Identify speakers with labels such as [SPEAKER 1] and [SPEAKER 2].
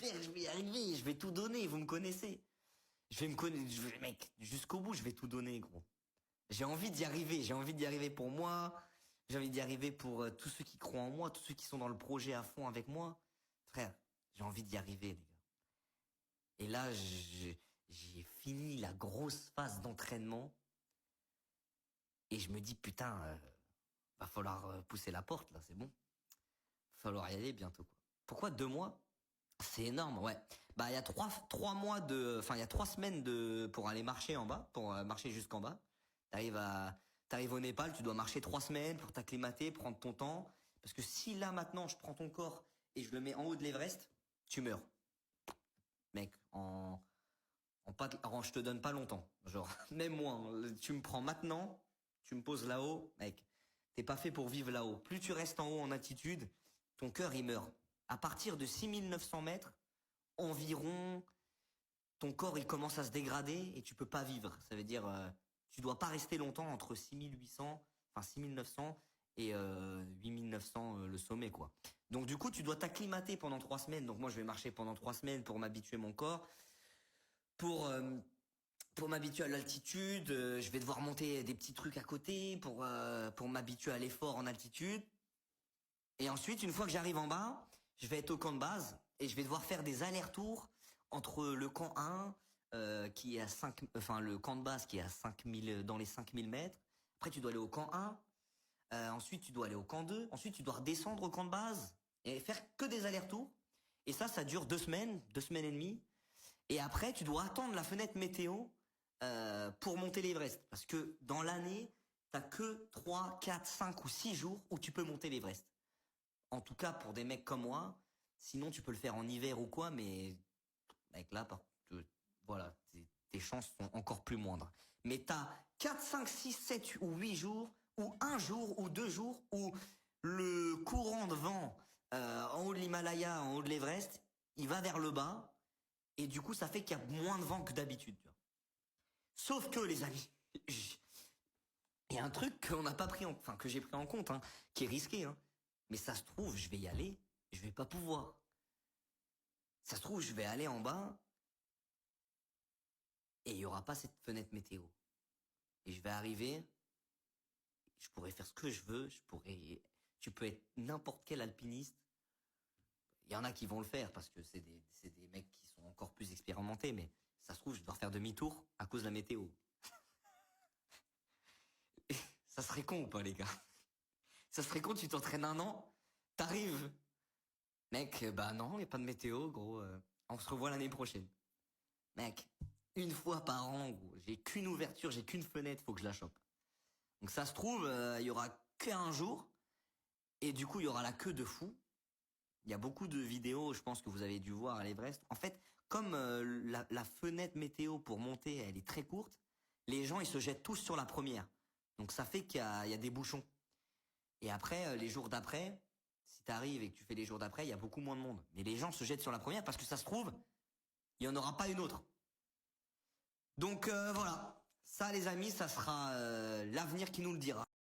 [SPEAKER 1] j'espère que je vais y arriver, je vais tout donner, vous me connaissez. Je vais me connaître, mec, jusqu'au bout, je vais tout donner, gros. J'ai envie d'y arriver, j'ai envie d'y arriver pour moi, j'ai envie d'y arriver pour tous ceux qui croient en moi, tous ceux qui sont dans le projet à fond avec moi. Frère, j'ai envie d'y arriver, les gars. Et là, j'ai fini la grosse phase d'entraînement et je me dis, putain, va falloir pousser la porte, là, c'est bon. Va falloir y aller bientôt, quoi. Pourquoi 2 mois? C'est énorme, ouais. Bah, il y a il y a 3 semaines pour aller marcher en bas, pour marcher jusqu'en bas. T'arrives à, T'arrives au Népal, tu dois marcher 3 semaines pour t'acclimater, prendre ton temps. Parce que si là, maintenant, je prends ton corps et je le mets en haut de l'Everest, tu meurs. Mec, je te donne pas longtemps. Genre, même moi, hein, tu me prends maintenant, tu me poses là-haut, mec. T'es pas fait pour vivre là-haut. Plus tu restes en haut en altitude, ton cœur, il meurt. À partir de 6900 mètres, environ, ton corps, il commence à se dégrader et tu peux pas vivre. Ça veut dire, tu dois pas rester longtemps entre 6800, enfin 6900 et 8900 le sommet, quoi. Donc du coup, tu dois t'acclimater pendant 3 semaines. Donc moi, je vais marcher pendant 3 semaines pour m'habituer mon corps. Pour euh, pour m'habituer à l'altitude, je vais devoir monter des petits trucs à côté pour m'habituer à l'effort en altitude. Et ensuite, une fois que j'arrive en bas, je vais être au camp de base et je vais devoir faire des allers-retours entre le camp 1 qui est à 5 enfin le camp de base qui est à 5000 dans les 5000 mètres. Après tu dois aller au camp 1, ensuite tu dois aller au camp 2, ensuite tu dois redescendre au camp de base et faire que des allers-retours. Et ça dure 2 semaines, 2 semaines et demie. Et après, tu dois attendre la fenêtre météo pour monter l'Everest. Parce que dans l'année, t'as que 3, 4, 5 ou 6 jours où tu peux monter l'Everest. En tout cas, pour des mecs comme moi. Sinon, tu peux le faire en hiver ou quoi, mais avec là, voilà, tes chances sont encore plus moindres. Mais t'as 4, 5, 6, 7 ou 8 jours, ou un jour, ou 2 jours, où le courant de vent en haut de l'Himalaya, en haut de l'Everest, il va vers le bas. Et du coup, ça fait qu'il y a moins de vent que d'habitude. Tu vois. Sauf que, les amis, il y a un truc qu'on n'a pas enfin, que j'ai pris en compte, hein, qui est risqué, hein. Mais ça se trouve, je vais y aller, je vais pas pouvoir. Ça se trouve, je vais aller en bas, et il y aura pas cette fenêtre météo. Et je vais arriver, je pourrais faire ce que je veux, tu peux être n'importe quel alpiniste. Il y en a qui vont le faire parce que c'est des mecs qui sont encore plus expérimentés, mais ça se trouve, je dois faire demi-tour à cause de la météo. Ça serait con ou pas, les gars? Ça serait con, tu t'entraînes un an, t'arrives. Mec, bah non, y a pas de météo, gros. On se revoit l'année prochaine. Mec, une fois par an, gros. J'ai qu'une ouverture, j'ai qu'une fenêtre, faut que je la chope. Donc ça se trouve, il y aura qu'un jour, et du coup, il y aura la queue de fou. Il y a beaucoup de vidéos, je pense que vous avez dû voir à l'Everest. En fait, comme la fenêtre météo pour monter, elle est très courte, les gens, ils se jettent tous sur la première. Donc ça fait il y a des bouchons. Et après, les jours d'après, si t'arrives et que tu fais les jours d'après, il y a beaucoup moins de monde. Mais les gens se jettent sur la première parce que ça se trouve, il y en aura pas une autre. Donc voilà. Ça, les amis, ça sera l'avenir qui nous le dira.